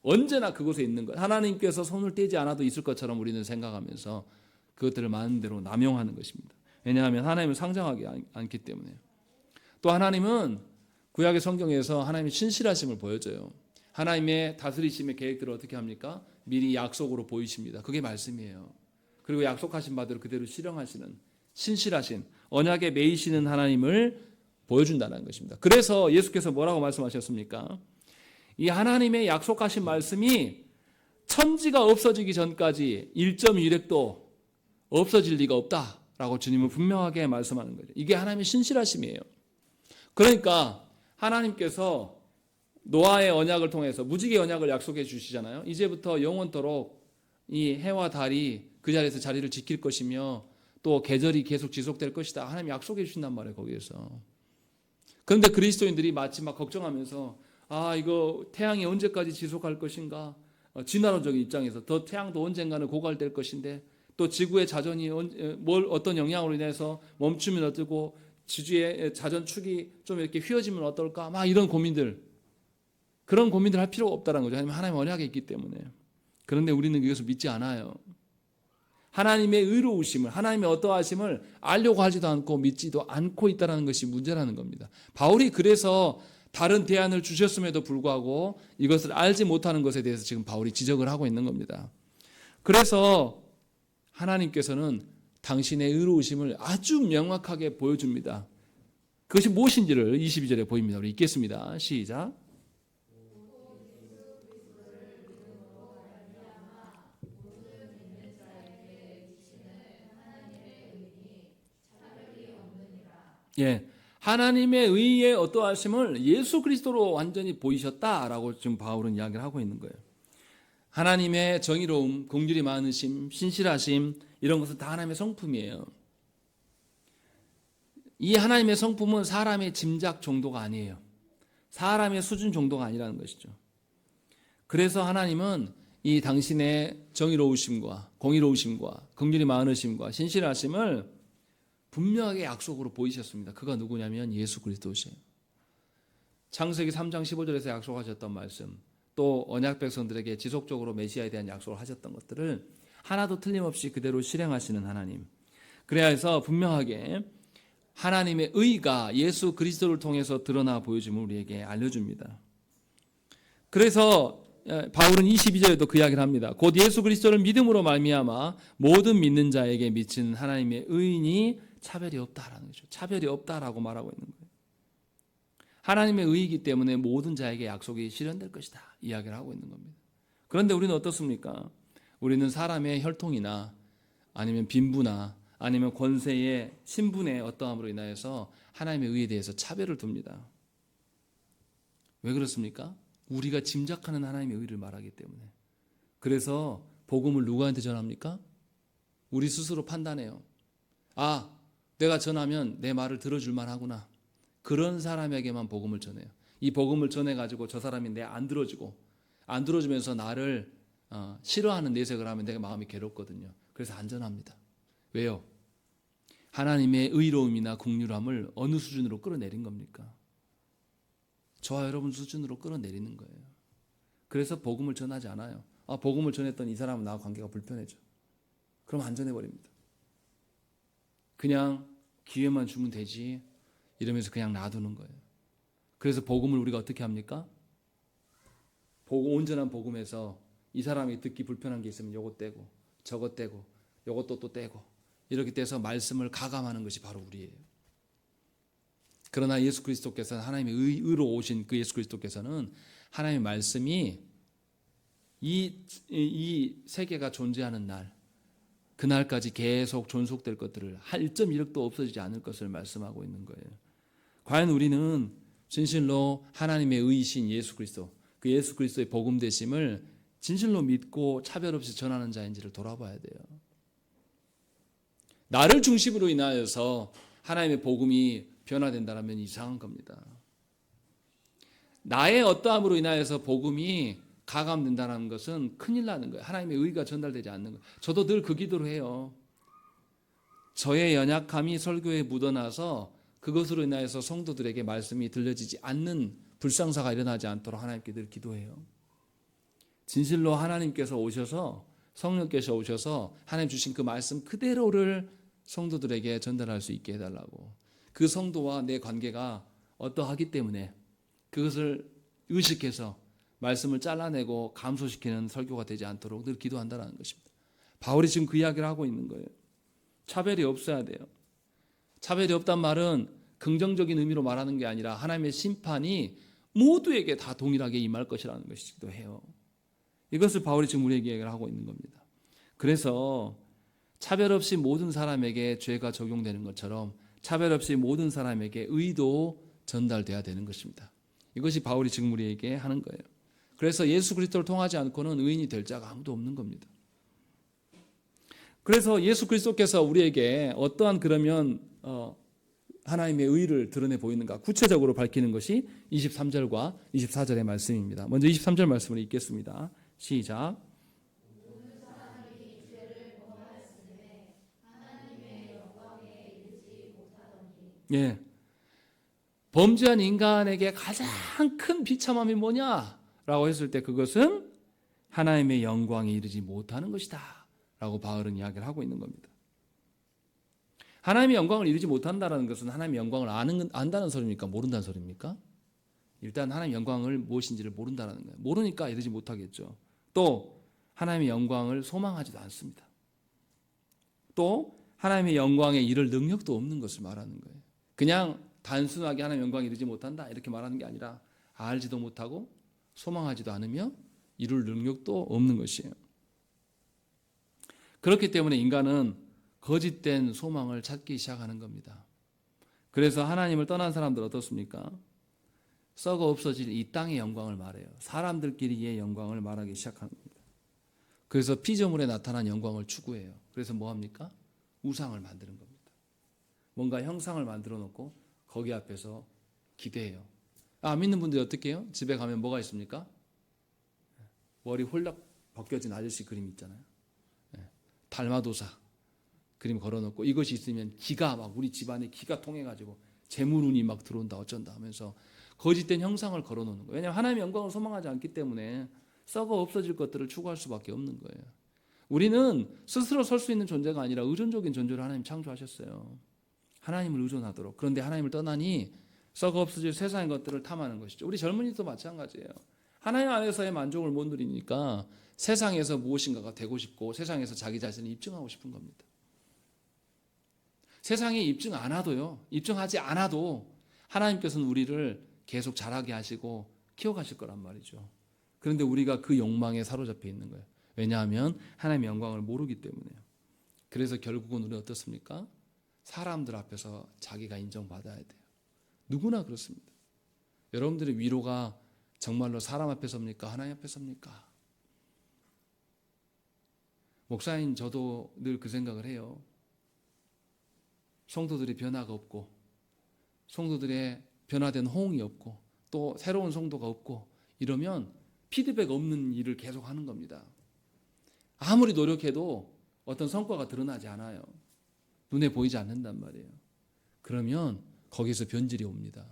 언제나 그곳에 있는 것, 하나님께서 손을 떼지 않아도 있을 것처럼 우리는 생각하면서 그것들을 많은 대로 남용하는 것입니다. 왜냐하면 하나님을 상정하지 않기 때문에요. 또 하나님은 구약의 성경에서 하나님의 신실하심을 보여줘요. 하나님의 다스리심의 계획들을 어떻게 합니까? 미리 약속으로 보이십니다. 그게 말씀이에요. 그리고 약속하신 바대로 그대로 실행하시는 신실하신, 언약에 매이시는 하나님을 보여준다는 것입니다. 그래서 예수께서 뭐라고 말씀하셨습니까? 이 하나님의 약속하신 말씀이 천지가 없어지기 전까지 1.1획도 없어질 리가 없다라고 주님은 분명하게 말씀하는 거죠. 이게 하나님의 신실하심이에요. 그러니까 하나님께서 노아의 언약을 통해서 무지개 언약을 약속해 주시잖아요. 이제부터 영원토록 이 해와 달이 그 자리에서 자리를 지킬 것이며 또 계절이 계속 지속될 것이다. 하나님 약속해 주신단 말이에요, 거기에서. 그런데 그리스도인들이 마치 막 걱정하면서 이거 태양이 언제까지 지속할 것인가? 진화론적인 입장에서 더 태양도 언젠가는 고갈될 것인데 또 지구의 자전이 어떤 영향으로 인해서 멈추면 어쩌고 지구의 자전축이 좀 이렇게 휘어지면 어떨까? 막 이런 고민들. 그런 고민들 할 필요가 없다는 거죠. 하나님 언약에 있기 때문에. 그런데 우리는 이것을 믿지 않아요. 하나님의 의로우심을, 하나님의 어떠하심을 알려고 하지도 않고 믿지도 않고 있다는 것이 문제라는 겁니다. 바울이 그래서 다른 대안을 주셨음에도 불구하고 이것을 알지 못하는 것에 대해서 지금 바울이 지적을 하고 있는 겁니다. 그래서 하나님께서는 당신의 의로우심을 아주 명확하게 보여줍니다. 그것이 무엇인지를 22절에 보입니다. 우리 읽겠습니다. 시작. 예, 하나님의 의의 어떠하심을 예수 그리스도로 완전히 보이셨다라고 지금 바울은 이야기를 하고 있는 거예요. 하나님의 정의로움, 긍휼이 많으심, 신실하심 이런 것은 다 하나님의 성품이에요. 이 하나님의 성품은 사람의 짐작 정도가 아니에요. 사람의 수준 정도가 아니라는 것이죠. 그래서 하나님은 이 당신의 정의로우심과 공의로우심과 긍휼이 많으심과 신실하심을 분명하게 약속으로 보이셨습니다. 그가 누구냐면 예수 그리스도시에요. 창세기 3장 15절에서 약속하셨던 말씀, 또 언약 백성들에게 지속적으로 메시아에 대한 약속을 하셨던 것들을 하나도 틀림없이 그대로 실행하시는 하나님. 그래야 해서 분명하게 하나님의 의가 예수 그리스도를 통해서 드러나 보여줌을 우리에게 알려줍니다. 그래서 바울은 22절에도 그 이야기를 합니다. 곧 예수 그리스도를 믿음으로 말미암아 모든 믿는 자에게 미치는 하나님의 의인이 차별이 없다라는 거죠. 차별이 없다라고 말하고 있는 거예요. 하나님의 의이기 때문에 모든 자에게 약속이 실현될 것이다 이야기를 하고 있는 겁니다. 그런데 우리는 어떻습니까? 우리는 사람의 혈통이나 아니면 빈부나 아니면 권세의 신분의 어떠함으로 인하여서 하나님의 의에 대해서 차별을 둡니다. 왜 그렇습니까? 우리가 짐작하는 하나님의 의를 말하기 때문에. 그래서 복음을 누구한테 전합니까? 우리 스스로 판단해요. 아, 내가 전하면 내 말을 들어줄 만하구나. 그런 사람에게만 복음을 전해요. 이 복음을 전해가지고 저 사람이 내 안 들어주고 안 들어주면서 나를 싫어하는 내색을 하면 내가 마음이 괴롭거든요. 그래서 안 전합니다. 왜요? 하나님의 의로움이나 긍휼함을 어느 수준으로 끌어내린 겁니까? 저와 여러분 수준으로 끌어내리는 거예요. 그래서 복음을 전하지 않아요. 복음을 전했더니 이 사람은 나와 관계가 불편해져. 그럼 안 전해버립니다. 그냥 기회만 주면 되지 이러면서 그냥 놔두는 거예요. 그래서 복음을 우리가 어떻게 합니까? 온전한 복음에서 이 사람이 듣기 불편한 게 있으면 요것 떼고 저것 떼고 요것도 또 떼고 이렇게 떼서 말씀을 가감하는 것이 바로 우리예요. 그러나 예수 그리스도께서는 하나님의 의로 오신 그 예수 그리스도께서는 하나님의 말씀이 이 세계가 존재하는 날 그날까지 계속 존속될 것들을 1.1억도 없어지지 않을 것을 말씀하고 있는 거예요. 과연 우리는 진실로 하나님의 의이신 예수 그리스도 그 예수 그리스도의 복음 되심을 진실로 믿고 차별 없이 전하는 자인지를 돌아봐야 돼요. 나를 중심으로 인하여서 하나님의 복음이 변화된다면 이상한 겁니다. 나의 어떠함으로 인하여서 복음이 가감된다는 것은 큰일 나는 거예요. 하나님의 의가 전달되지 않는 거예요. 저도 늘 그 기도를 해요. 저의 연약함이 설교에 묻어나서 그것으로 인하여서 성도들에게 말씀이 들려지지 않는 불상사가 일어나지 않도록 하나님께 늘 기도해요. 진실로 하나님께서 오셔서 성령께서 오셔서 하나님 주신 그 말씀 그대로를 성도들에게 전달할 수 있게 해달라고. 그 성도와 내 관계가 어떠하기 때문에 그것을 의식해서 말씀을 잘라내고 감소시키는 설교가 되지 않도록 늘 기도한다는 것입니다. 바울이 지금 그 이야기를 하고 있는 거예요. 차별이 없어야 돼요. 차별이 없단 말은 긍정적인 의미로 말하는 게 아니라 하나님의 심판이 모두에게 다 동일하게 임할 것이라는 것이기도 해요. 이것을 바울이 지금 우리에게 얘기를 하고 있는 겁니다. 그래서 차별 없이 모든 사람에게 죄가 적용되는 것처럼 차별 없이 모든 사람에게 의도 전달돼야 되는 것입니다. 이것이 바울이 지금 우리에게 하는 거예요. 그래서 예수 그리스도를 통하지 않고는 의인이 될 자가 아무도 없는 겁니다. 그래서 예수 그리스도께서 우리에게 어떠한 그러면 하나님의 의를 드러내 보이는가 구체적으로 밝히는 것이 23절과 24절의 말씀입니다. 먼저 23절 말씀을 읽겠습니다. 시작. 예. 범죄한 인간에게 가장 큰 비참함이 뭐냐라고 했을 때 그것은 하나님의 영광에 이르지 못하는 것이다 라고 바울은 이야기를 하고 있는 겁니다. 하나님의 영광을 이루지 못한다는 것은 하나님의 영광을 안다는 소리입니까? 모른다는 소리입니까? 일단 하나님의 영광을 무엇인지를 모른다는 거예요. 모르니까 이루지 못하겠죠. 또 하나님의 영광을 소망하지도 않습니다. 또 하나님의 영광에 이를 능력도 없는 것을 말하는 거예요. 그냥 단순하게 하나님의 영광에 이르지 못한다 이렇게 말하는 게 아니라 알지도 못하고 소망하지도 않으며 이룰 능력도 없는 것이에요. 그렇기 때문에 인간은 거짓된 소망을 찾기 시작하는 겁니다. 그래서 하나님을 떠난 사람들 어떻습니까? 썩어 없어질 이 땅의 영광을 말해요. 사람들끼리의 영광을 말하기 시작하는 겁니다. 그래서 피조물에 나타난 영광을 추구해요. 그래서 뭐합니까? 우상을 만드는 겁니다. 뭔가 형상을 만들어 놓고 거기 앞에서 기대해요. 안 믿는 분들이 어떻게 해요? 집에 가면 뭐가 있습니까? 머리 홀딱 벗겨진 아저씨 그림 있잖아요. 달마도사 그림 걸어놓고 이것이 있으면 기가 막 우리 집안에 기가 통해가지고 재물운이 막 들어온다 어쩐다 하면서 거짓된 형상을 걸어놓는 거예요. 왜냐하면 하나님의 영광을 소망하지 않기 때문에 썩어 없어질 것들을 추구할 수밖에 없는 거예요. 우리는 스스로 설 수 있는 존재가 아니라 의존적인 존재를 하나님 창조하셨어요. 하나님을 의존하도록. 그런데 하나님을 떠나니 썩어 없어질 세상의 것들을 탐하는 것이죠. 우리 젊은이도 마찬가지예요. 하나님 안에서의 만족을 못 누리니까 세상에서 무엇인가가 되고 싶고 세상에서 자기 자신을 입증하고 싶은 겁니다. 세상에 입증하지 않아도 하나님께서는 우리를 계속 자라게 하시고 키워가실 거란 말이죠. 그런데 우리가 그 욕망에 사로잡혀 있는 거예요. 왜냐하면 하나님의 영광을 모르기 때문에요. 그래서 결국은 우리는 어떻습니까? 사람들 앞에서 자기가 인정받아야 돼요. 누구나 그렇습니다. 여러분들의 위로가 정말로 사람 앞에 섭니까? 하나님 앞에 섭니까? 목사인 저도 늘 그 생각을 해요. 성도들의 변화가 없고 성도들의 변화된 호응이 없고 또 새로운 성도가 없고 이러면 피드백 없는 일을 계속 하는 겁니다. 아무리 노력해도 어떤 성과가 드러나지 않아요. 눈에 보이지 않는단 말이에요. 그러면 거기서 변질이 옵니다.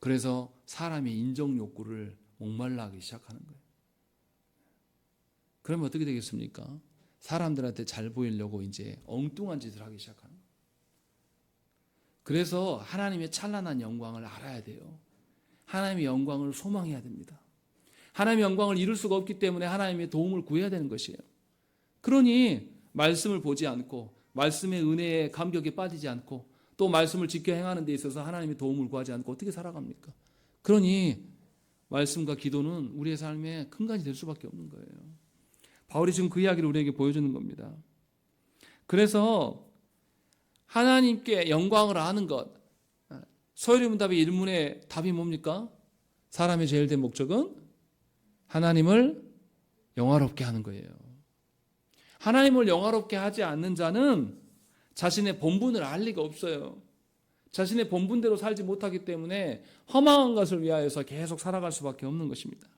그래서 사람의 인정 욕구를 목말라 하기 시작하는 거예요. 그러면 어떻게 되겠습니까? 사람들한테 잘 보이려고 이제 엉뚱한 짓을 하기 시작하는 거예요. 그래서 하나님의 찬란한 영광을 알아야 돼요. 하나님의 영광을 소망해야 됩니다. 하나님의 영광을 이룰 수가 없기 때문에 하나님의 도움을 구해야 되는 것이에요. 그러니 말씀을 보지 않고 말씀의 은혜에 감격에 빠지지 않고 또 말씀을 지켜 행하는 데 있어서 하나님의 도움을 구하지 않고 어떻게 살아갑니까? 그러니 말씀과 기도는 우리의 삶의 근간이 될 수밖에 없는 거예요. 바울이 지금 그 이야기를 우리에게 보여주는 겁니다. 그래서 하나님께 영광을 아는 것, 서유리문답의 1문의 답이 뭡니까? 사람의 제일 된 목적은 하나님을 영화롭게 하는 거예요. 하나님을 영화롭게 하지 않는 자는 자신의 본분을 알 리가 없어요. 자신의 본분대로 살지 못하기 때문에 허망한 것을 위하여서 계속 살아갈 수밖에 없는 것입니다.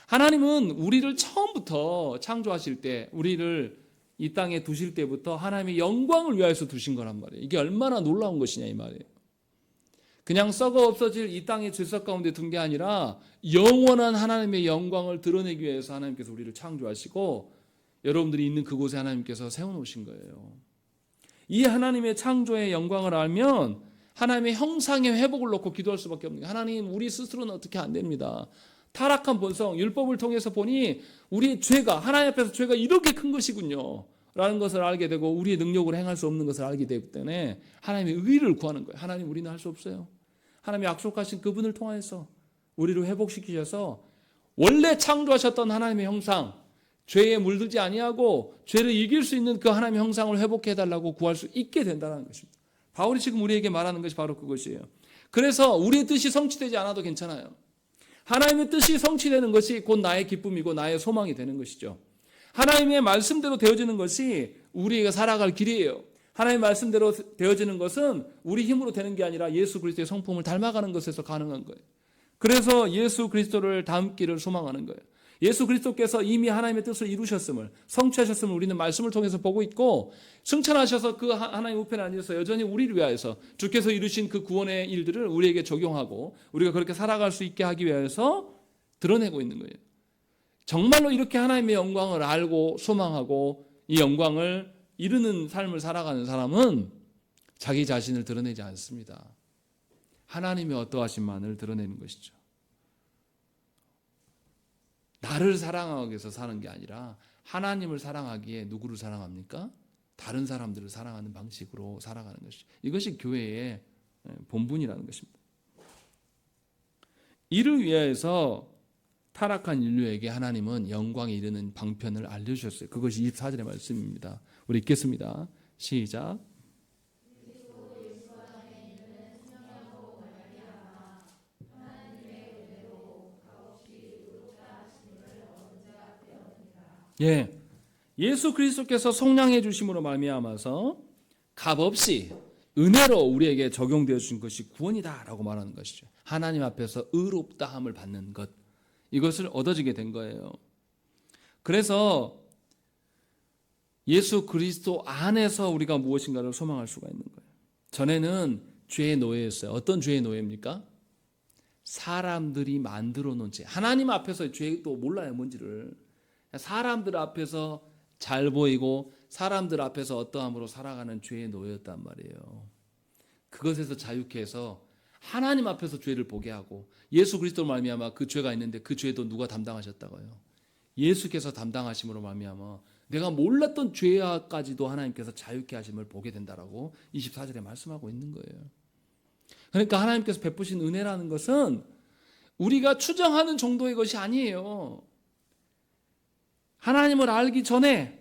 하나님은 우리를 처음부터 창조하실 때, 우리를 이 땅에 두실 때부터 하나님의 영광을 위하여서 두신 거란 말이에요. 이게 얼마나 놀라운 것이냐 이 말이에요. 그냥 썩어 없어질 이 땅의 질서 가운데 둔 게 아니라 영원한 하나님의 영광을 드러내기 위해서 하나님께서 우리를 창조하시고 여러분들이 있는 그곳에 하나님께서 세워놓으신 거예요. 이 하나님의 창조의 영광을 알면 하나님의 형상의 회복을 놓고 기도할 수밖에 없는 거예요. 하나님, 우리 스스로는 어떻게 안 됩니다. 타락한 본성, 율법을 통해서 보니 우리의 죄가, 하나님 앞에서 죄가 이렇게 큰 것이군요 라는 것을 알게 되고 우리의 능력으로 행할 수 없는 것을 알게 되기 때문에 하나님의 의를 구하는 거예요. 하나님, 우리는 할 수 없어요. 하나님이 약속하신 그분을 통해서 우리를 회복시키셔서 원래 창조하셨던 하나님의 형상, 죄에 물들지 아니하고 죄를 이길 수 있는 그 하나님의 형상을 회복해달라고 구할 수 있게 된다는 것입니다. 바울이 지금 우리에게 말하는 것이 바로 그것이에요. 그래서 우리의 뜻이 성취되지 않아도 괜찮아요. 하나님의 뜻이 성취되는 것이 곧 나의 기쁨이고 나의 소망이 되는 것이죠. 하나님의 말씀대로 되어지는 것이 우리가 살아갈 길이에요. 하나님의 말씀대로 되어지는 것은 우리 힘으로 되는 게 아니라 예수 그리스도의 성품을 닮아가는 것에서 가능한 거예요. 그래서 예수 그리스도를 닮기를 소망하는 거예요. 예수 그리스도께서 이미 하나님의 뜻을 이루셨음을, 성취하셨음을 우리는 말씀을 통해서 보고 있고 승천하셔서 그 하나님 우편에 앉아서 여전히 우리를 위하여서 주께서 이루신 그 구원의 일들을 우리에게 적용하고 우리가 그렇게 살아갈 수 있게 하기 위해서 드러내고 있는 거예요. 정말로 이렇게 하나님의 영광을 알고 소망하고 이 영광을 이루는 삶을 살아가는 사람은 자기 자신을 드러내지 않습니다. 하나님의 어떠하심만을 드러내는 것이죠. 나를 사랑하기 위해서 사는 게 아니라 하나님을 사랑하기에 누구를 사랑합니까? 다른 사람들을 사랑하는 방식으로 살아가는 것이죠. 이것이 교회의 본분이라는 것입니다. 이를 위해서 타락한 인류에게 하나님은 영광에 이르는 방편을 알려주셨어요. 그것이 24절의 말씀입니다. 우리 읽겠습니다. 시작. 예, 예수 그리스도께서 속량해 주심으로 말미암아서 값없이 은혜로 우리에게 적용되어 주신 것이 구원이다라고 말하는 것이죠. 하나님 앞에서 의롭다함을 받는 것, 이것을 얻어지게 된 거예요. 그래서 예수 그리스도 안에서 우리가 무엇인가를 소망할 수가 있는 거예요. 전에는 죄의 노예였어요. 어떤 죄의 노예입니까? 사람들이 만들어 놓은 죄. 하나님 앞에서 죄도 몰라요, 뭔지를. 사람들 앞에서 잘 보이고 사람들 앞에서 어떠함으로 살아가는 죄의 노예였단 말이에요. 그것에서 자유케 해서 하나님 앞에서 죄를 보게 하고 예수 그리스도로 말미암아 그 죄가 있는데 그 죄도 누가 담당하셨다고요? 예수께서 담당하심으로 말미암아 내가 몰랐던 죄까지도 하나님께서 자유케 하심을 보게 된다라고 24절에 말씀하고 있는 거예요. 그러니까 하나님께서 베푸신 은혜라는 것은 우리가 추정하는 정도의 것이 아니에요. 하나님을 알기 전에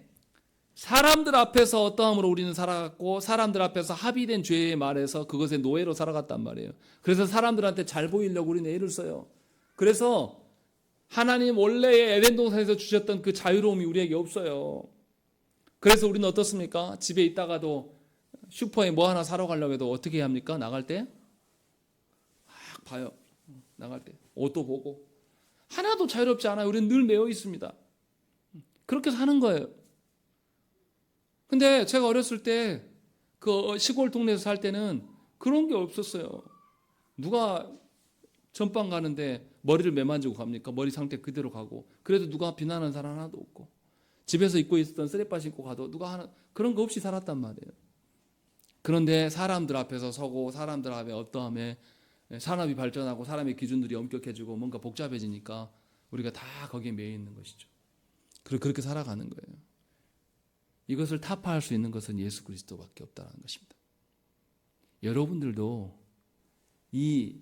사람들 앞에서 어떠함으로 우리는 살아갔고 사람들 앞에서 합의된 죄의 말에서 그것의 노예로 살아갔단 말이에요. 그래서 사람들한테 잘 보이려고 우리는 애를 써요. 그래서 하나님 원래의 에덴 동산에서 주셨던 그 자유로움이 우리에게 없어요. 그래서 우리는 어떻습니까? 집에 있다가도 슈퍼에 뭐 하나 사러 가려고 해도 어떻게 해야 합니까? 나갈 때 막 봐요. 나갈 때 옷도 보고 하나도 자유롭지 않아요. 우리는 늘 매여 있습니다. 그렇게 사는 거예요. 근데 제가 어렸을 때 그 시골 동네에서 살 때는 그런 게 없었어요. 누가 전방 가는데 머리를 매만지고 갑니까? 머리 상태 그대로 가고 그래도 누가 비난하는 사람 하나도 없고 집에서 입고 있었던 쓰레빠 신고 가도 누가 하나 그런 거 없이 살았단 말이에요. 그런데 사람들 앞에서 서고 사람들 앞에 어떠함에 산업이 발전하고 사람의 기준들이 엄격해지고 뭔가 복잡해지니까 우리가 다 거기에 매여 있는 것이죠. 그리고 그렇게 살아가는 거예요. 이것을 타파할 수 있는 것은 예수 그리스도밖에 없다는 것입니다. 여러분들도 이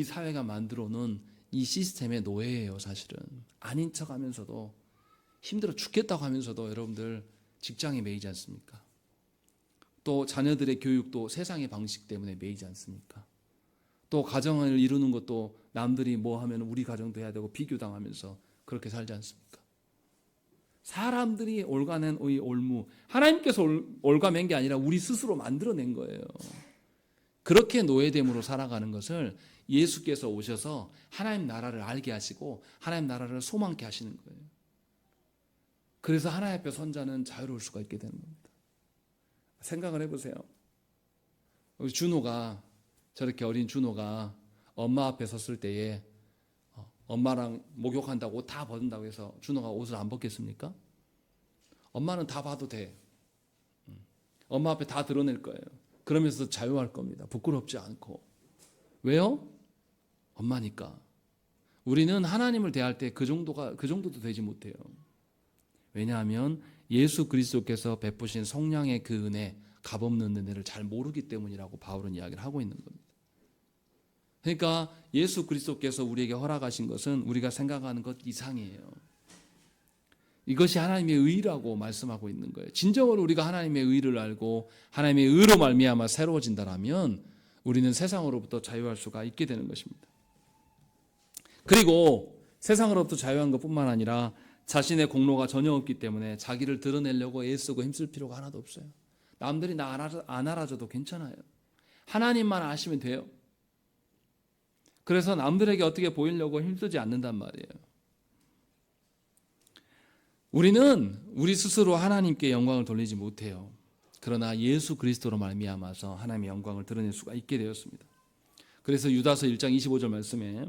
사회가 만들어 놓은 이 시스템의 노예예요. 사실은 아닌 척하면서도 힘들어 죽겠다고 하면서도 여러분들 직장에 매이지 않습니까? 또 자녀들의 교육도 세상의 방식 때문에 매이지 않습니까? 또 가정을 이루는 것도 남들이 뭐 하면 우리 가정도 해야 되고 비교당하면서 그렇게 살지 않습니까? 사람들이 올가낸 이 올무, 하나님께서 올가맨 게 아니라 우리 스스로 만들어낸 거예요. 그렇게 노예됨으로 살아가는 것을 예수께서 오셔서 하나님 나라를 알게 하시고 하나님 나라를 소망케 하시는 거예요. 그래서 하나님 앞에 선 자는 자유로울 수가 있게 되는 겁니다. 생각을 해보세요. 우리 준호가 저렇게 어린 준호가 엄마 앞에 섰을 때에 엄마랑 목욕한다고 옷 다 벗는다고 해서 준호가 옷을 안 벗겠습니까? 엄마는 다 봐도 돼. 엄마 앞에 다 드러낼 거예요. 그러면서 자유할 겁니다. 부끄럽지 않고. 왜요? 엄마니까. 우리는 하나님을 대할 때 그 정도도 되지 못해요. 왜냐하면 예수 그리스도께서 베푸신 성량의 그 은혜, 값없는 은혜를 잘 모르기 때문이라고 바울은 이야기를 하고 있는 겁니다. 그러니까 예수 그리스도께서 우리에게 허락하신 것은 우리가 생각하는 것 이상이에요. 이것이 하나님의 의라고 말씀하고 있는 거예요. 진정으로 우리가 하나님의 의를 알고 하나님의 의로 말미암아 새로워진다라면 우리는 세상으로부터 자유할 수가 있게 되는 것입니다. 그리고 세상으로부터 자유한 것뿐만 아니라 자신의 공로가 전혀 없기 때문에 자기를 드러내려고 애쓰고 힘쓸 필요가 하나도 없어요. 남들이 나 안 알아줘도 괜찮아요. 하나님만 아시면 돼요. 그래서 남들에게 어떻게 보이려고 힘쓰지 않는단 말이에요. 우리는 우리 스스로 하나님께 영광을 돌리지 못해요. 그러나 예수 그리스도로 말미암아서 하나님의 영광을 드러낼 수가 있게 되었습니다. 그래서 유다서 1장 25절 말씀에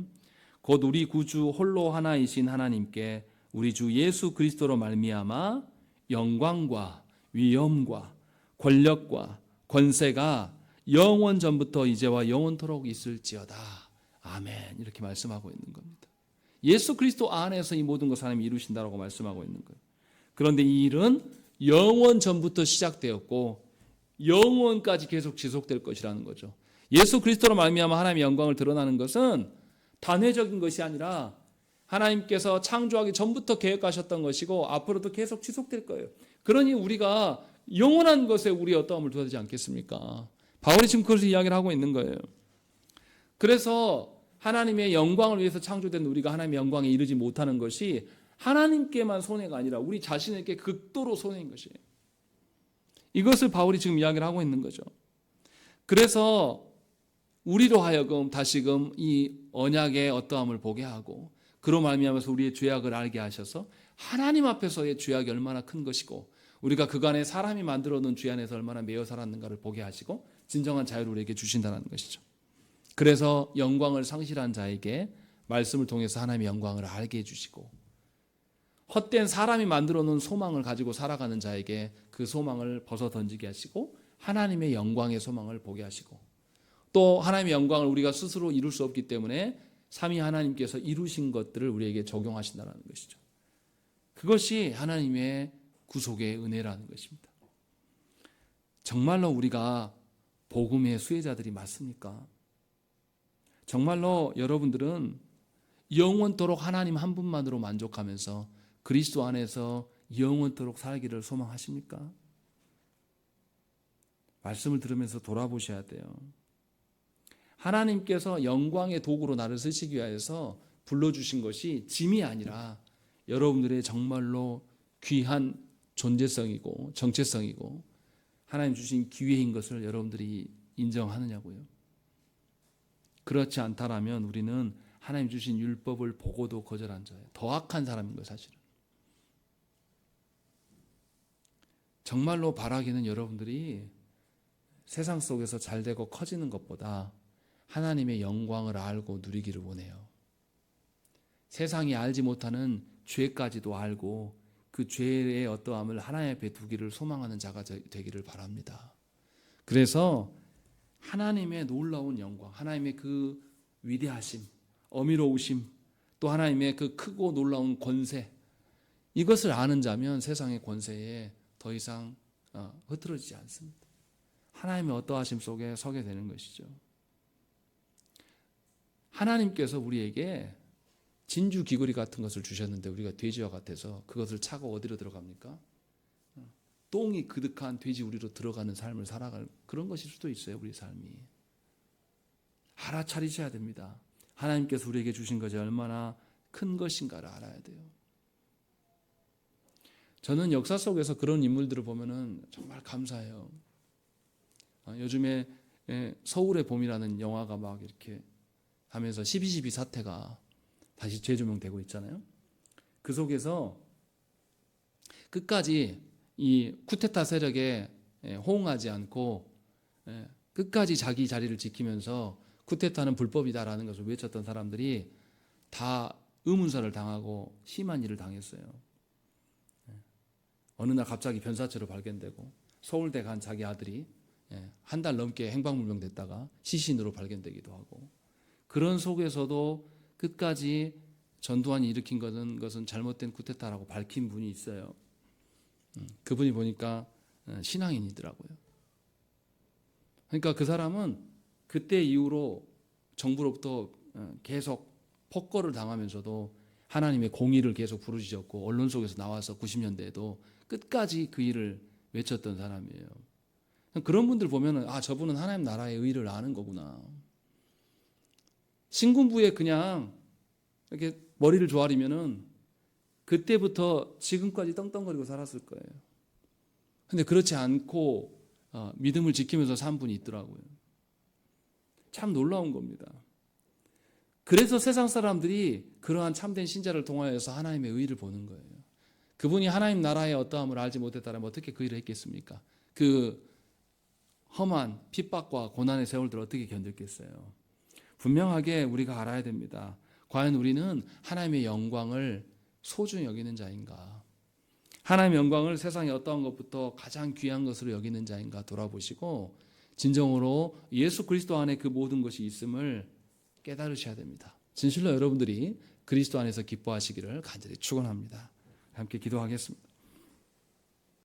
곧 우리 구주 홀로 하나이신 하나님께 우리 주 예수 그리스도로 말미암아 영광과 위엄과 권력과 권세가 영원 전부터 이제와 영원토록 있을지어다. 아멘. 이렇게 말씀하고 있는 겁니다. 예수 그리스도 안에서 이 모든 것을 하나님이 이루신다라고 말씀하고 있는 거예요. 그런데 이 일은 영원 전부터 시작되었고 영원까지 계속 지속될 것이라는 거죠. 예수 그리스도로 말미암아 하나님의 영광을 드러나는 것은 단회적인 것이 아니라 하나님께서 창조하기 전부터 계획하셨던 것이고 앞으로도 계속 지속될 거예요. 그러니 우리가 영원한 것에 우리의 어떠함을 둬야 되지 않겠습니까? 바울이 지금 그것을 이야기를 하고 있는 거예요. 그래서 하나님의 영광을 위해서 창조된 우리가 하나님의 영광에 이르지 못하는 것이 하나님께만 손해가 아니라 우리 자신에게 극도로 손해인 것이에요. 이것을 바울이 지금 이야기를 하고 있는 거죠. 그래서 우리로 하여금 다시금 이 언약의 어떠함을 보게 하고 그로 말미암아서 우리의 죄악을 알게 하셔서 하나님 앞에서의 죄악이 얼마나 큰 것이고 우리가 그간에 사람이 만들어 놓은 죄 안에서 얼마나 매여 살았는가를 보게 하시고 진정한 자유를 우리에게 주신다는 것이죠. 그래서 영광을 상실한 자에게 말씀을 통해서 하나님의 영광을 알게 해주시고 헛된 사람이 만들어 놓은 소망을 가지고 살아가는 자에게 그 소망을 벗어 던지게 하시고 하나님의 영광의 소망을 보게 하시고 또 하나님의 영광을 우리가 스스로 이룰 수 없기 때문에 삼위 하나님께서 이루신 것들을 우리에게 적용하신다는 것이죠. 그것이 하나님의 구속의 은혜라는 것입니다. 정말로 우리가 복음의 수혜자들이 맞습니까? 정말로 여러분들은 영원토록 하나님 한 분만으로 만족하면서 그리스도 안에서 영원토록 살기를 소망하십니까? 말씀을 들으면서 돌아보셔야 돼요. 하나님께서 영광의 도구로 나를 쓰시기 위해서 불러주신 것이 짐이 아니라 여러분들의 정말로 귀한 존재성이고 정체성이고 하나님 주신 기회인 것을 여러분들이 인정하느냐고요. 그렇지 않다라면 우리는 하나님 주신 율법을 보고도 거절한 자예요. 더 악한 사람인 거예요, 사실은. 정말로 바라기는 여러분들이 세상 속에서 잘되고 커지는 것보다 하나님의 영광을 알고 누리기를 원해요. 세상이 알지 못하는 죄까지도 알고 그 죄의 어떠함을 하나님 앞에 두기를 소망하는 자가 되기를 바랍니다. 그래서 하나님의 놀라운 영광, 하나님의 그 위대하심, 어미로우심, 또 하나님의 그 크고 놀라운 권세, 이것을 아는 자면 세상의 권세에 더 이상 흐트러지지 않습니다. 하나님의 어떠하심 속에 서게 되는 것이죠. 하나님께서 우리에게 진주 귀걸이 같은 것을 주셨는데 우리가 돼지와 같아서 그것을 차고 어디로 들어갑니까? 똥이 그득한 돼지 우리로 들어가는 삶을 살아갈 그런 것일 수도 있어요. 우리 삶이. 알아차리셔야 됩니다. 하나님께서 우리에게 주신 것이 얼마나 큰 것인가를 알아야 돼요. 저는 역사 속에서 그런 인물들을 보면은 정말 감사해요. 요즘에 서울의 봄이라는 영화가 막 이렇게 하면서 12.12 사태가 다시 재조명되고 있잖아요. 그 속에서 끝까지 이 쿠데타 세력에 호응하지 않고 끝까지 자기 자리를 지키면서 쿠데타는 불법이다라는 것을 외쳤던 사람들이 다 의문사를 당하고 심한 일을 당했어요. 어느 날 갑자기 변사체로 발견되고 서울대 간 자기 아들이 한 달 넘게 행방불명 됐다가 시신으로 발견되기도 하고 그런 속에서도 끝까지 전두환이 일으킨 것은 잘못된 쿠데타라고 밝힌 분이 있어요. 그분이 보니까 신앙인이더라고요. 그러니까 그 사람은 그때 이후로 정부로부터 계속 폭거를 당하면서도 하나님의 공의를 계속 부르짖었고 언론 속에서 나와서 90년대에도 끝까지 그 일을 외쳤던 사람이에요. 그런 분들 보면은 저분은 하나님 나라의 의를 아는 거구나. 신군부에 그냥 이렇게 머리를 조아리면은 그때부터 지금까지 떵떵거리고 살았을 거예요. 근데 그렇지 않고 믿음을 지키면서 산 분이 있더라고요. 참 놀라운 겁니다. 그래서 세상 사람들이 그러한 참된 신자를 통하여서 하나님의 의를 보는 거예요. 그분이 하나님 나라의 어떠함을 알지 못했다면 어떻게 그 일을 했겠습니까? 그 험한 핍박과 고난의 세월들을 어떻게 견뎠겠어요? 분명하게 우리가 알아야 됩니다. 과연 우리는 하나님의 영광을 소중히 여기는 자인가? 하나님의 영광을 세상의 어떠한 것부터 가장 귀한 것으로 여기는 자인가 돌아보시고 진정으로 예수 그리스도 안에 그 모든 것이 있음을 깨달으셔야 됩니다. 진실로 여러분들이 그리스도 안에서 기뻐하시기를 간절히 축원합니다. 함께 기도하겠습니다.